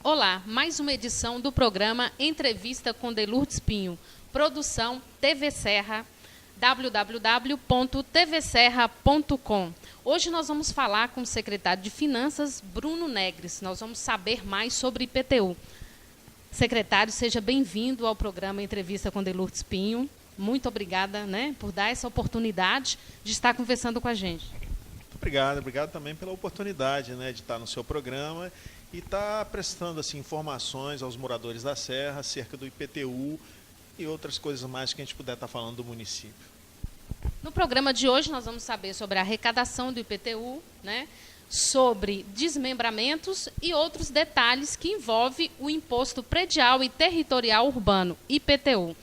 Olá, mais uma edição do programa Entrevista com Delourdes Pinho, produção TV Serra, www.tvserra.com. Hoje nós vamos falar com o secretário de Finanças, Bruno Negres. Nós vamos saber mais sobre IPTU. Secretário, seja bem-vindo ao programa Entrevista com Delourdes Pinho. Muito obrigada, por dar essa oportunidade de estar conversando com a gente. Muito obrigado também pela oportunidade de estar no seu programa e estar prestando informações aos moradores da Serra acerca do IPTU e outras coisas mais que a gente puder estar falando do município. No programa de hoje nós vamos saber sobre a arrecadação do IPTU, sobre desmembramentos e outros detalhes que envolvem o Imposto Predial e Territorial Urbano, IPTU.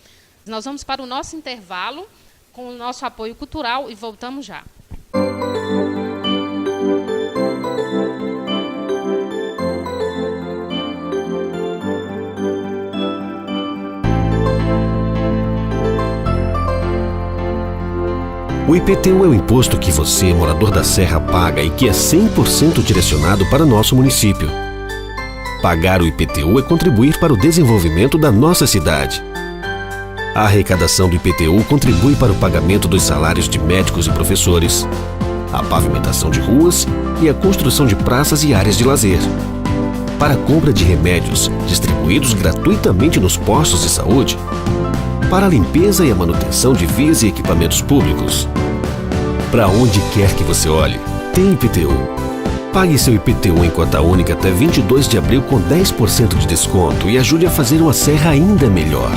Nós vamos para o nosso intervalo com o nosso apoio cultural e voltamos já. O IPTU é o imposto que você, morador da Serra, paga e que é 100% direcionado para nosso município. Pagar o IPTU é contribuir para o desenvolvimento da nossa cidade. A arrecadação do IPTU contribui para o pagamento dos salários de médicos e professores, a pavimentação de ruas e a construção de praças e áreas de lazer. Para a compra de remédios distribuídos gratuitamente nos postos de saúde, para a limpeza e a manutenção de vias e equipamentos públicos. Para onde quer que você olhe, tem IPTU. Pague seu IPTU em cota única até 22 de abril com 10% de desconto e ajude a fazer uma Serra ainda melhor.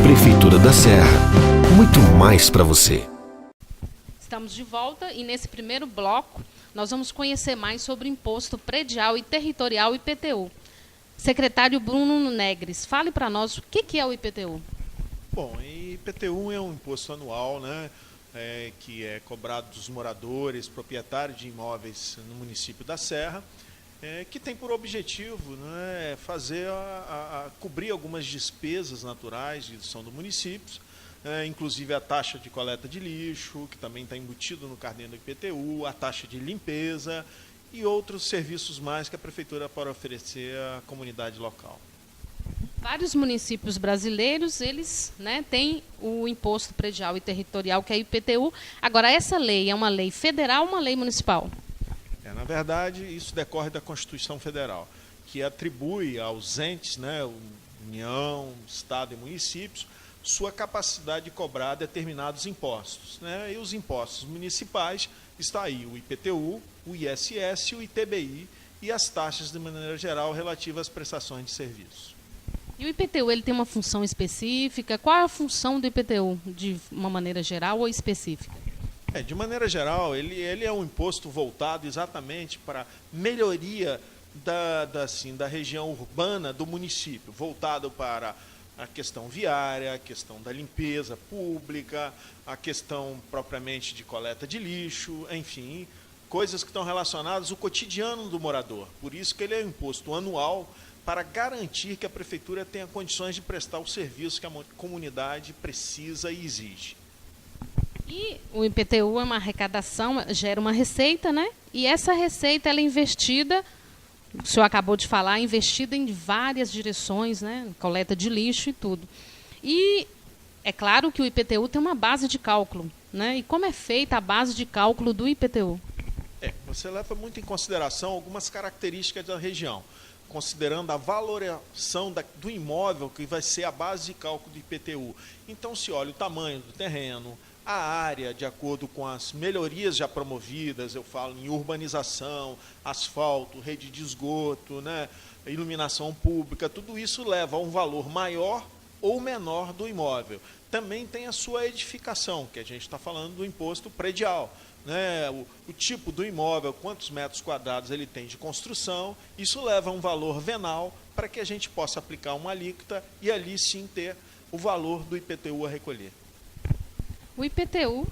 Prefeitura da Serra, muito mais para você. Estamos de volta e nesse primeiro bloco nós vamos conhecer mais sobre o Imposto Predial e Territorial IPTU. Secretário Bruno Negres, fale para nós o que é o IPTU. Bom, IPTU é um imposto anual, que é cobrado dos moradores, proprietários de imóveis no município da Serra, que tem por objetivo fazer cobrir algumas despesas naturais de gestão do município, inclusive a taxa de coleta de lixo, que também está embutido no carnê do IPTU, a taxa de limpeza e outros serviços mais que a Prefeitura pode oferecer à comunidade local. Vários municípios brasileiros, eles têm o Imposto Predial e Territorial, que é o IPTU. Agora, essa lei é uma lei federal ou uma lei municipal? Na verdade, isso decorre da Constituição Federal, que atribui aos entes, União, Estado e municípios, sua capacidade de cobrar determinados impostos. E os impostos municipais, está aí o IPTU, o ISS, o ITBI e as taxas de maneira geral relativas às prestações de serviço. E o IPTU, ele tem uma função específica? Qual é a função do IPTU, de uma maneira geral ou específica? De maneira geral, ele é um imposto voltado exatamente para melhoria da região urbana do município, voltado para a questão viária, a questão da limpeza pública, a questão propriamente de coleta de lixo, enfim, coisas que estão relacionadas ao cotidiano do morador. Por isso que ele é um imposto anual para garantir que a Prefeitura tenha condições de prestar o serviço que a comunidade precisa e exige. E o IPTU é uma arrecadação, gera uma receita, E essa receita ela é investida, o senhor acabou de falar, investida em várias direções, coleta de lixo e tudo. E é claro que o IPTU tem uma base de cálculo, E como é feita a base de cálculo do IPTU? Você leva muito em consideração algumas características da região, considerando a valoração do imóvel que vai ser a base de cálculo do IPTU. Então se olha o tamanho do terreno, a área, de acordo com as melhorias já promovidas, eu falo em urbanização, asfalto, rede de esgoto, iluminação pública, tudo isso leva a um valor maior ou menor do imóvel. Também tem a sua edificação, que a gente está falando do imposto predial. O tipo do imóvel, quantos metros quadrados ele tem de construção, isso leva a um valor venal para que a gente possa aplicar uma alíquota e ali sim ter o valor do IPTU a recolher. O IPTU,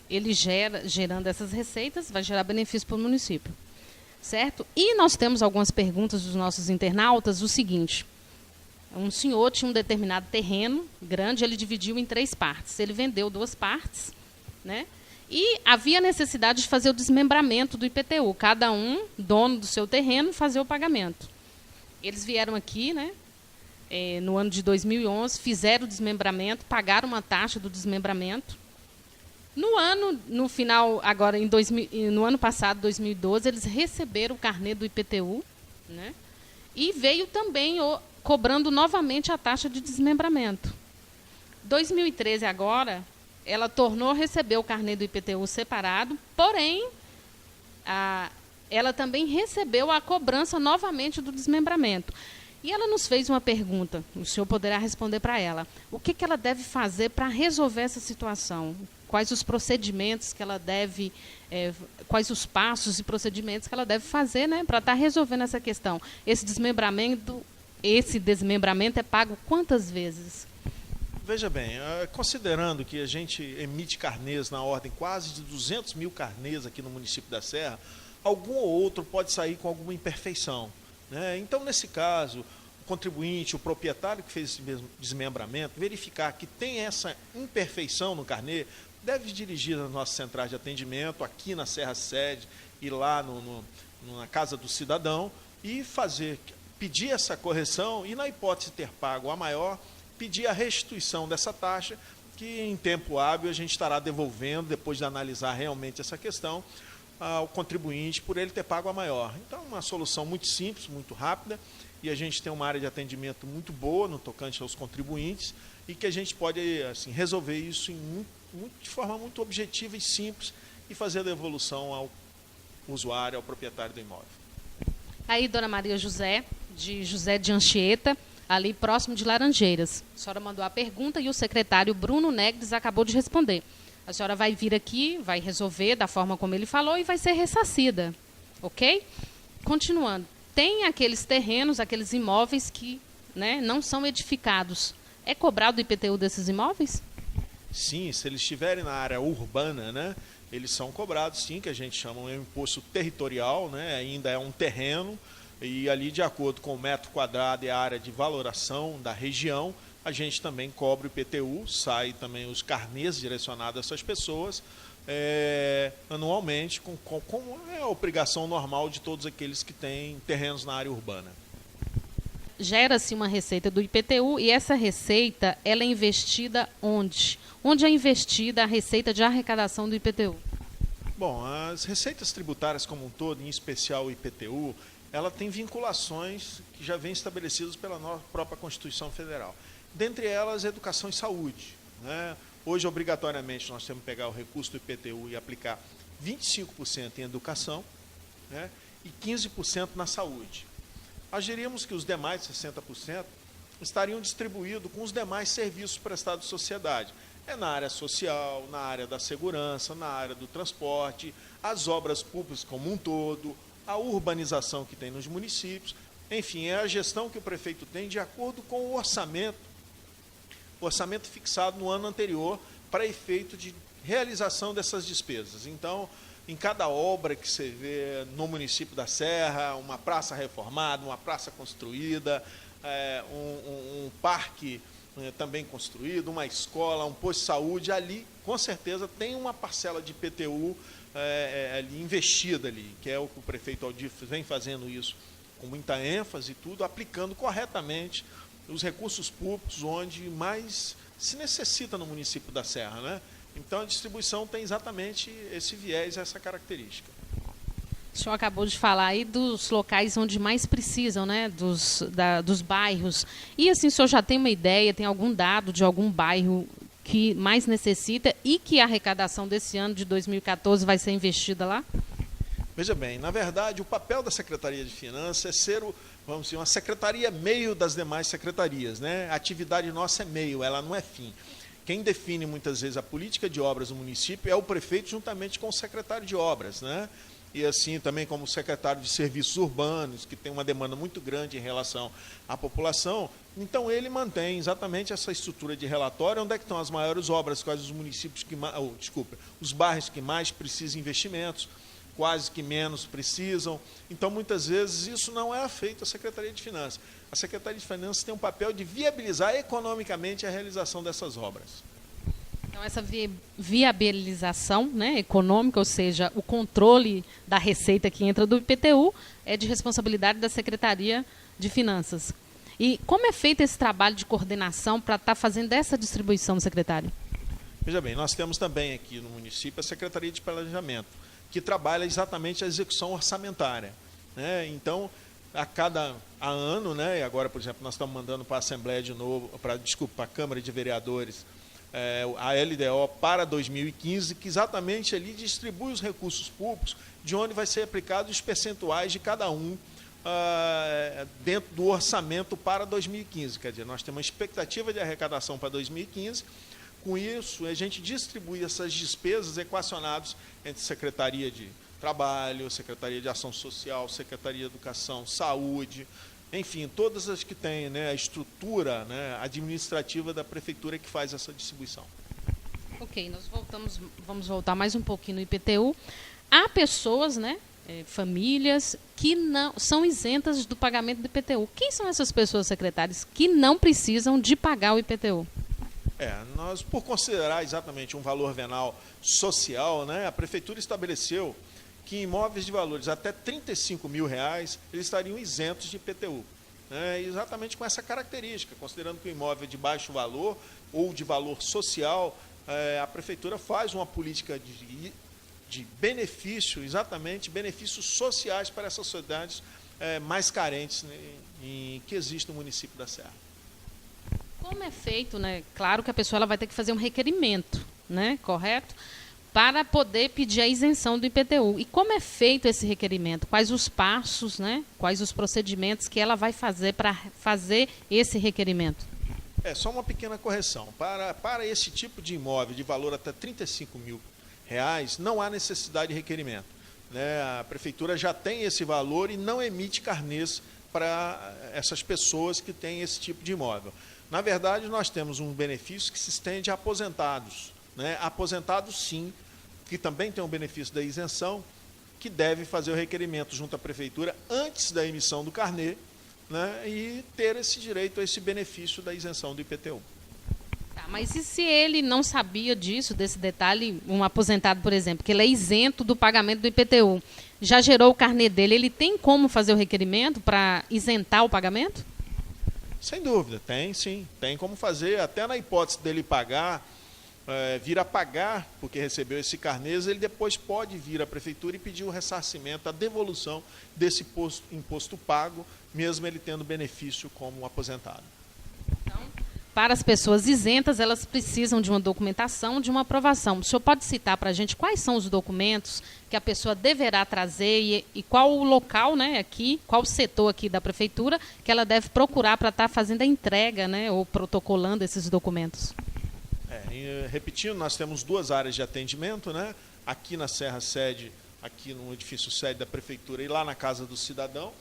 ele gerando essas receitas, vai gerar benefício para o município, certo? E nós temos algumas perguntas dos nossos internautas, o seguinte: um senhor tinha um determinado terreno grande, ele dividiu em 3 partes, ele vendeu 2 partes, E havia necessidade de fazer o desmembramento do IPTU. Cada um, dono do seu terreno, fazer o pagamento. Eles vieram aqui, né, no ano de 2011, fizeram o desmembramento, pagaram uma taxa do desmembramento. No final, agora, no ano passado, 2012, eles receberam o carnê do IPTU, né, e veio também cobrando novamente a taxa de desmembramento. 2013 agora, ela tornou a receber o carnê do IPTU separado, porém, ela também recebeu a cobrança novamente do desmembramento. E ela nos fez uma pergunta, o senhor poderá responder para ela. O que ela deve fazer para resolver essa situação? Quais os procedimentos que ela deve, quais os passos e procedimentos que ela deve fazer, né, para estar resolvendo essa questão? Esse desmembramento é pago quantas vezes? Veja bem, considerando que a gente emite carnês na ordem quase de 200 mil carnês aqui no município da Serra, algum ou outro pode sair com alguma imperfeição, né? Então, nesse caso, o contribuinte, o proprietário que fez esse desmembramento, verificar que tem essa imperfeição no carnê, deve dirigir nas nossas centrais de atendimento, aqui na Serra Sede e lá na Casa do Cidadão, e pedir essa correção e, na hipótese de ter pago a maior, pedir a restituição dessa taxa, que em tempo hábil a gente estará devolvendo, depois de analisar realmente essa questão, ao contribuinte por ele ter pago a maior. Então, uma solução muito simples, muito rápida, e a gente tem uma área de atendimento muito boa no tocante aos contribuintes, e que a gente pode assim, resolver isso de forma muito objetiva e simples, e fazer a devolução ao usuário, ao proprietário do imóvel. Aí, dona Maria José de Anchieta, ali próximo de Laranjeiras. A senhora mandou a pergunta e o secretário Bruno Negres acabou de responder. A senhora vai vir aqui, vai resolver da forma como ele falou e vai ser ressarcida, ok? Continuando, tem aqueles terrenos, aqueles imóveis que, né, não são edificados. É cobrado o IPTU desses imóveis? Sim, se eles estiverem na área urbana, né, eles são cobrados, sim, que a gente chama de imposto territorial, né, ainda é um terreno, e ali, de acordo com o metro quadrado e a área de valoração da região, a gente também cobra o IPTU, sai também os carnês direcionados a essas pessoas, anualmente, como é a obrigação normal de todos aqueles que têm terrenos na área urbana. Gera-se uma receita do IPTU e essa receita, ela é investida onde? Onde é investida a receita de arrecadação do IPTU? Bom, as receitas tributárias como um todo, em especial o IPTU, ela tem vinculações que já vêm estabelecidas pela nossa própria Constituição Federal. Dentre elas, educação e saúde, né? Hoje, obrigatoriamente, nós temos que pegar o recurso do IPTU e aplicar 25% em educação, né, e 15% na saúde. Nós diríamos que os demais 60% estariam distribuídos com os demais serviços prestados à sociedade. Na área social, na área da segurança, na área do transporte, as obras públicas como um todo, a urbanização que tem nos municípios, enfim, é a gestão que o prefeito tem de acordo com o orçamento fixado no ano anterior para efeito de realização dessas despesas. Então, em cada obra que você vê no município da Serra, uma praça reformada, uma praça construída, um parque também construído, uma escola, um posto de saúde, ali, com certeza, tem uma parcela de IPTU ali investida ali, que é o que o prefeito Aldir vem fazendo isso com muita ênfase e tudo, aplicando corretamente os recursos públicos onde mais se necessita no município da Serra, né? Então, a distribuição tem exatamente esse viés, essa característica. O senhor acabou de falar aí dos locais onde mais precisam, né? Dos bairros. E assim, o senhor já tem uma ideia, tem algum dado de algum bairro que mais necessita e que a arrecadação desse ano de 2014 vai ser investida lá? Veja bem, na verdade, o papel da Secretaria de Finanças é ser, vamos dizer, uma secretaria meio das demais secretarias, né? A atividade nossa é meio, ela não é fim. Quem define muitas vezes a política de obras no município é o prefeito juntamente com o secretário de obras, né? E assim também como secretário de serviços urbanos, que tem uma demanda muito grande em relação à população. Então ele mantém exatamente essa estrutura de relatório, onde é que estão as maiores obras, quais os municípios que os bairros que mais precisam de investimentos, quais que menos precisam. Então muitas vezes isso não é feito à Secretaria de Finanças. A Secretaria de Finanças tem um papel de viabilizar economicamente a realização dessas obras. Então, essa viabilização, né, econômica, ou seja, o controle da receita que entra do IPTU, é de responsabilidade da Secretaria de Finanças. E como é feito esse trabalho de coordenação para estar fazendo essa distribuição, secretário? Veja bem, nós temos também aqui no município a Secretaria de Planejamento, que trabalha exatamente a execução orçamentária, né? Então, a ano, né, e agora, por exemplo, nós estamos mandando para a Assembleia de novo, para a Câmara de Vereadores, a LDO para 2015, que exatamente ali distribui os recursos públicos, de onde vai ser aplicados os percentuais de cada um dentro do orçamento para 2015. Quer dizer, nós temos uma expectativa de arrecadação para 2015. Com isso, a gente distribui essas despesas equacionadas entre Secretaria de Trabalho, Secretaria de Ação Social, Secretaria de Educação, Saúde, enfim, todas as que têm, né, a estrutura, né, administrativa da Prefeitura que faz essa distribuição. Ok, nós vamos voltar mais um pouquinho no IPTU. Há pessoas, né, famílias, que não são isentas do pagamento do IPTU. Quem são essas pessoas, secretários, que não precisam de pagar o IPTU? Nós, por considerar exatamente um valor venal social, né, a Prefeitura estabeleceu que imóveis de valores até R$35 mil, eles estariam isentos de IPTU. Né, exatamente com essa característica, considerando que o imóvel é de baixo valor ou de valor social, a Prefeitura faz uma política de benefício, exatamente benefícios sociais para essas sociedades mais carentes, né, que existem no município da Serra. Como é feito, né? Claro que a pessoa ela vai ter que fazer um requerimento, né? Correto? Para poder pedir a isenção do IPTU. E como é feito esse requerimento? Quais os passos, né? Quais os procedimentos que ela vai fazer para fazer esse requerimento? Só uma pequena correção. Para esse tipo de imóvel de valor até R$35 mil, não há necessidade de requerimento. Né? A Prefeitura já tem esse valor e não emite carnês para essas pessoas que têm esse tipo de imóvel. Na verdade, nós temos um benefício que se estende a aposentados. Né? Aposentados, sim, que também tem o benefício da isenção, que deve fazer o requerimento junto à Prefeitura antes da emissão do carnê, né? E ter esse direito a esse benefício da isenção do IPTU. Tá, mas e se ele não sabia disso, desse detalhe, um aposentado, por exemplo, que ele é isento do pagamento do IPTU, já gerou o carnê dele, ele tem como fazer o requerimento para isentar o pagamento? Sem dúvida, tem sim. Tem como fazer, até na hipótese dele pagar, vir a pagar, porque recebeu esse carnês, ele depois pode vir à Prefeitura e pedir o ressarcimento, a devolução desse imposto pago, mesmo ele tendo benefício como aposentado. Então, para as pessoas isentas, elas precisam de uma documentação, de uma aprovação. O senhor pode citar para a gente quais são os documentos que a pessoa deverá trazer e qual o local, né, aqui, qual o setor aqui da Prefeitura que ela deve procurar para estar fazendo a entrega, né, ou protocolando esses documentos? Repetindo, nós temos 2 áreas de atendimento, né, aqui na Serra Sede, aqui no edifício sede da Prefeitura e lá na Casa do Cidadão.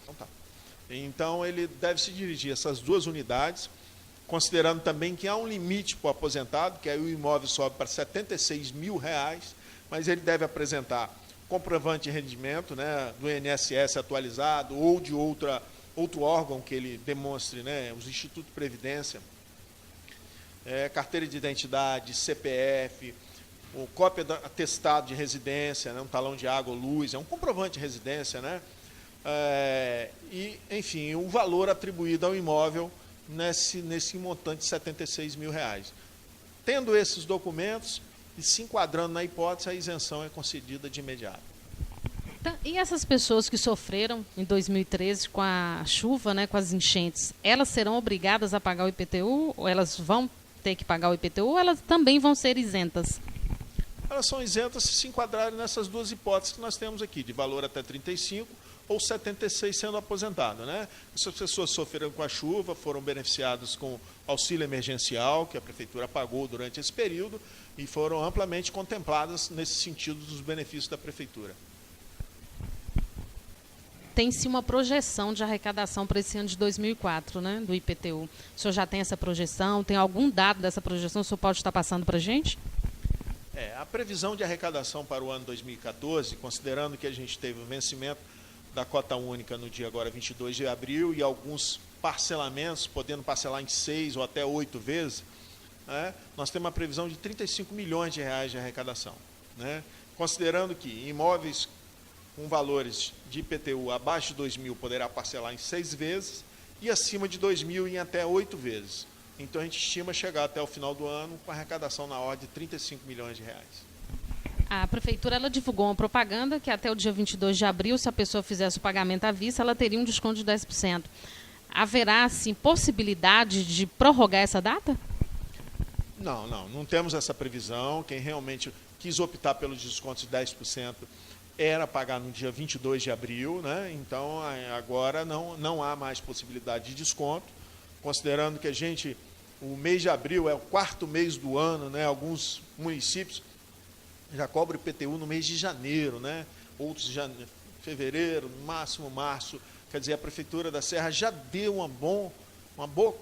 Então, ele deve se dirigir a essas 2 unidades, considerando também que há um limite para o aposentado, que aí o imóvel sobe para R$76 mil, mas ele deve apresentar comprovante de rendimento, né, do INSS atualizado ou de outro órgão que ele demonstre, né, os Institutos de Previdência, carteira de identidade, CPF, cópia do atestado de residência, né, um talão de água ou luz, é um comprovante de residência, né, e, enfim, o valor atribuído ao imóvel nesse montante de R$76 mil. Tendo esses documentos e se enquadrando na hipótese, a isenção é concedida de imediato. E essas pessoas que sofreram em 2013 com a chuva, né, com as enchentes, elas serão obrigadas a pagar o IPTU? Ou elas vão ter que pagar o IPTU ou elas também vão ser isentas? Elas são isentas se enquadrarem nessas 2 hipóteses que nós temos aqui, de valor até 35 ou 76 sendo aposentado, né? Essas pessoas sofreram com a chuva, foram beneficiadas com auxílio emergencial, que a Prefeitura pagou durante esse período, e foram amplamente contempladas nesse sentido dos benefícios da Prefeitura. Tem-se uma projeção de arrecadação para esse ano de 2004, né, do IPTU. O senhor já tem essa projeção? Tem algum dado dessa projeção? O senhor pode estar passando para a gente? A previsão de arrecadação para o ano 2014, considerando que a gente teve o vencimento da cota única no dia agora 22 de abril e alguns parcelamentos, podendo parcelar em 6 ou até 8 vezes, né, nós temos uma previsão de 35 milhões de reais de arrecadação, né? Considerando que imóveis com valores de IPTU abaixo de 2 mil poderá parcelar em 6 vezes e acima de 2 mil em até 8 vezes. Então a gente estima chegar até o final do ano com arrecadação na ordem de 35 milhões de reais. A Prefeitura ela divulgou uma propaganda que até o dia 22 de abril, se a pessoa fizesse o pagamento à vista, ela teria um desconto de 10%. Haverá, assim, possibilidade de prorrogar essa data? Não temos essa previsão. Quem realmente quis optar pelos descontos de 10% era pagar no dia 22 de abril, né? Então agora não há mais possibilidade de desconto, considerando que o mês de abril é o 4º mês do ano, né? Alguns municípios já cobram IPTU no mês de janeiro, né? Outros fevereiro, no máximo março. Quer dizer, a Prefeitura da Serra já deu uma boa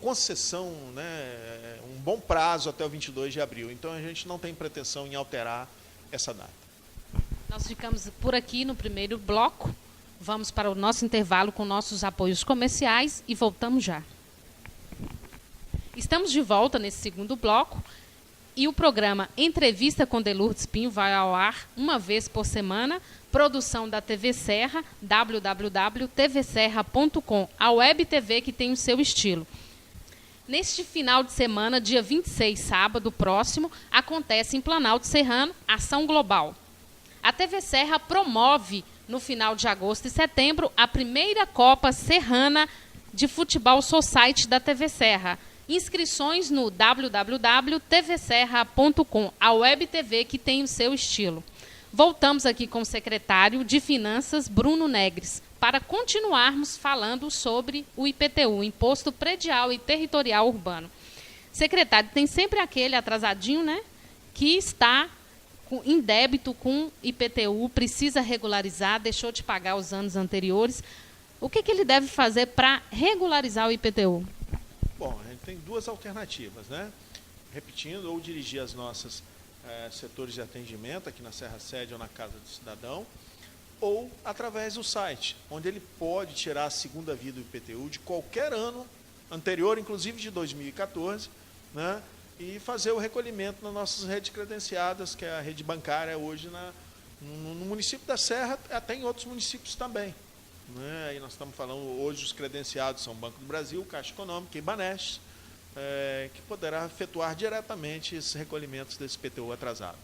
concessão, né? Um bom prazo até o 22 de abril. Então a gente não tem pretensão em alterar essa data. Nós ficamos por aqui no primeiro bloco. Vamos para o nosso intervalo com nossos apoios comerciais e voltamos já. Estamos de volta nesse segundo bloco e o programa Entrevista com Delurdes Pinho vai ao ar uma vez por semana, produção da TV Serra, www.tvserra.com, a web TV que tem o seu estilo. Neste final de semana, dia 26, sábado próximo, acontece em Planalto Serrano, Ação Global. A TV Serra promove, no final de agosto e setembro, a primeira Copa Serrana de Futebol Society da TV Serra. Inscrições no www.tvserra.com, a web TV que tem o seu estilo. Voltamos aqui com o secretário de Finanças, Bruno Negres, para continuarmos falando sobre o IPTU, Imposto Predial e Territorial Urbano. Secretário, tem sempre aquele atrasadinho, né, que está em débito com IPTU, precisa regularizar, deixou de pagar os anos anteriores. O que ele deve fazer para regularizar o IPTU? Bom, a gente tem duas alternativas, né? Repetindo, ou dirigir as nossas setores de atendimento aqui na Serra Sede ou na Casa do Cidadão, ou através do site, onde ele pode tirar a segunda via do IPTU de qualquer ano anterior, inclusive de 2014, né? E fazer o recolhimento nas nossas redes credenciadas, que é a rede bancária hoje no município da Serra, até em outros municípios também. Né? E nós estamos falando hoje, os credenciados são Banco do Brasil, Caixa Econômica e Banestes, que poderá efetuar diretamente esses recolhimentos desse IPTU atrasado.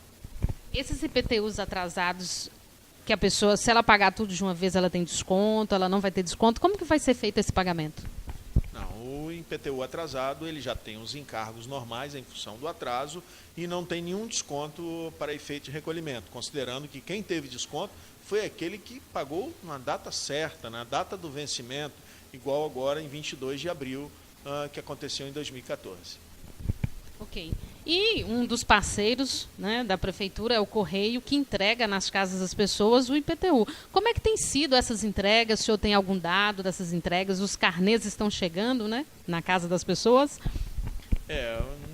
Esses IPTUs atrasados, que a pessoa, se ela pagar tudo de uma vez, ela tem desconto, ela não vai ter desconto, como que vai ser feito esse pagamento? Não, o IPTU atrasado, ele já tem os encargos normais em função do atraso e não tem nenhum desconto para efeito de recolhimento, considerando que quem teve desconto foi aquele que pagou na data certa, na data do vencimento, igual agora em 22 de abril, que aconteceu em 2014. Ok. E um dos parceiros, né, da Prefeitura é o Correio, que entrega nas casas das pessoas o IPTU. Como é que tem sido essas entregas? O senhor tem algum dado dessas entregas? Os carnês estão chegando, né, na casa das pessoas?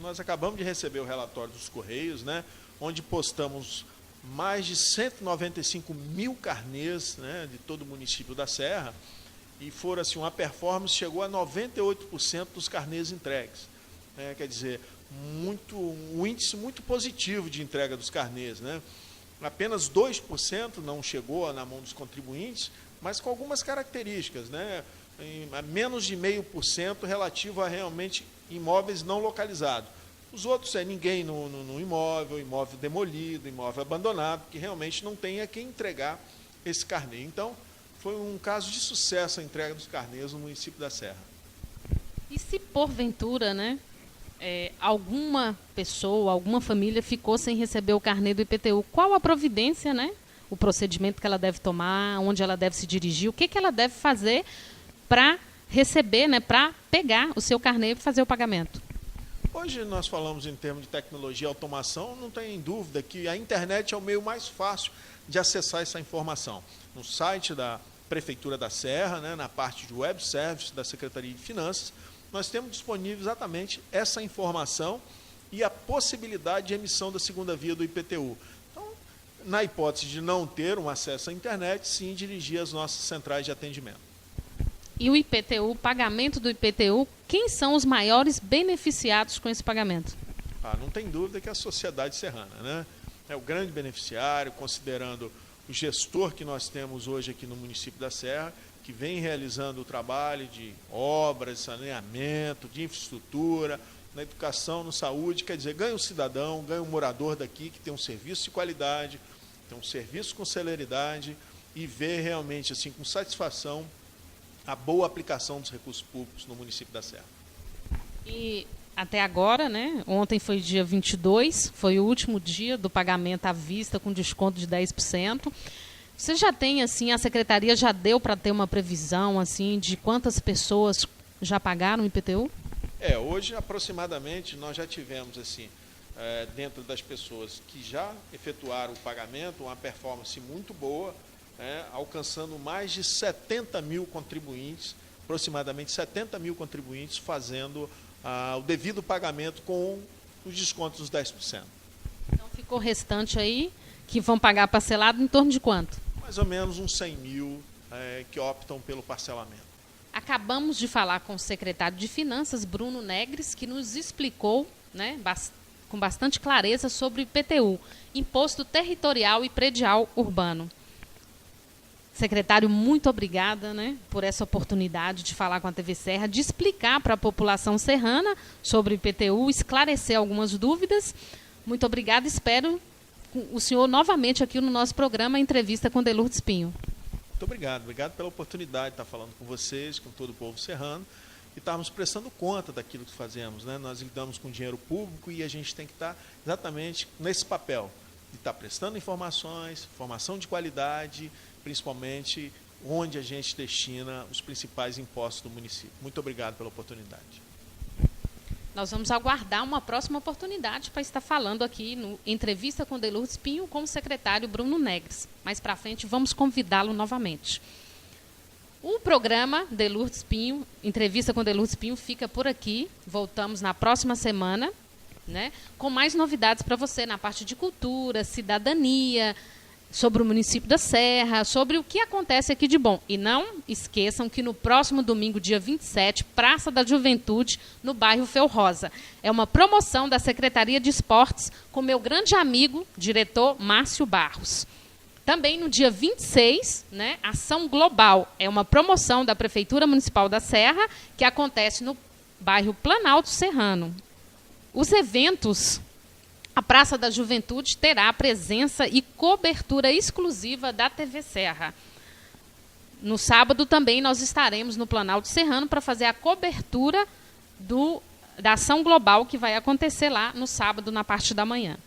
Nós acabamos de receber o relatório dos Correios, né, onde postamos mais de 195 mil carnês, né, de todo o município da Serra, e foram assim, uma performance, chegou a 98% dos carnês entregues. Quer dizer, um índice muito positivo de entrega dos carnês, né? Apenas 2% não chegou na mão dos contribuintes, mas com algumas características, né? Menos de 0,5% relativo a realmente imóveis não localizados. Os outros é ninguém no imóvel, imóvel demolido, imóvel abandonado, que realmente não tem a quem entregar esse carnê. Então, foi um caso de sucesso a entrega dos carnês no município da Serra. E se porventura, né, alguma pessoa, alguma família ficou sem receber o carnê do IPTU, qual a providência, né, o procedimento que ela deve tomar, onde ela deve se dirigir, o que ela deve fazer para receber, né, para pegar o seu carnê e fazer o pagamento? Hoje nós falamos em termos de tecnologia e automação, não tem dúvida que a internet é o meio mais fácil de acessar essa informação. No site da Prefeitura da Serra, né, na parte de web service da Secretaria de Finanças, nós temos disponível exatamente essa informação e a possibilidade de emissão da segunda via do IPTU. Então, na hipótese de não ter um acesso à internet, sim, dirigir as nossas centrais de atendimento. E o IPTU, o pagamento do IPTU, quem são os maiores beneficiados com esse pagamento? Não tem dúvida que é a sociedade serrana, né? É o grande beneficiário, considerando o gestor que nós temos hoje aqui no município da Serra, que vem realizando o trabalho de obras, saneamento, de infraestrutura, na educação, na saúde, quer dizer, ganha o cidadão, ganha o morador daqui, que tem um serviço de qualidade, tem um serviço com celeridade e vê realmente, assim, com satisfação, a boa aplicação dos recursos públicos no município da Serra. E até agora, né? Ontem foi dia 22, foi o último dia do pagamento à vista com desconto de 10%. Você já tem, assim, a secretaria já deu para ter uma previsão, assim, de quantas pessoas já pagaram o IPTU? Hoje, aproximadamente, nós já tivemos, assim, dentro das pessoas que já efetuaram o pagamento, uma performance muito boa, alcançando mais de 70 mil contribuintes, aproximadamente 70 mil contribuintes fazendo o devido pagamento com os descontos dos 10%. Então, ficou restante aí, que vão pagar parcelado em torno de quanto? Mais ou menos uns 100 mil que optam pelo parcelamento. Acabamos de falar com o secretário de Finanças, Bruno Negres, que nos explicou, né, com bastante clareza sobre o IPTU, Imposto Territorial e Predial Urbano. Secretário, muito obrigada, né, por essa oportunidade de falar com a TV Serra, de explicar para a população serrana sobre o IPTU, esclarecer algumas dúvidas. Muito obrigada, espero o senhor novamente aqui no nosso programa, Entrevista com Delurdes Pinho. Muito obrigado pela oportunidade de estar falando com vocês, com todo o povo serrano, e estarmos prestando conta daquilo que fazemos, né? Nós lidamos com dinheiro público e a gente tem que estar exatamente nesse papel, de estar prestando informações, informação de qualidade, principalmente onde a gente destina os principais impostos do município. Muito obrigado pela oportunidade. Nós vamos aguardar uma próxima oportunidade para estar falando aqui no Entrevista com Delurdes Pinho com o secretário Bruno Negres. Mais para frente vamos convidá-lo novamente. O programa Delurdes Pinho, Entrevista com Delurdes Pinho, fica por aqui. Voltamos na próxima semana, né, com mais novidades para você na parte de cultura, cidadania, sobre o município da Serra, sobre o que acontece aqui de bom. E não esqueçam que no próximo domingo, dia 27, Praça da Juventude, no bairro Felrosa. É uma promoção da Secretaria de Esportes com meu grande amigo, diretor Márcio Barros. Também no dia 26, né, Ação Global. É uma promoção da Prefeitura Municipal da Serra que acontece no bairro Planalto Serrano. Os eventos... A Praça da Juventude terá a presença e cobertura exclusiva da TV Serra. No sábado também nós estaremos no Planalto Serrano para fazer a cobertura da Ação Global que vai acontecer lá no sábado, na parte da manhã.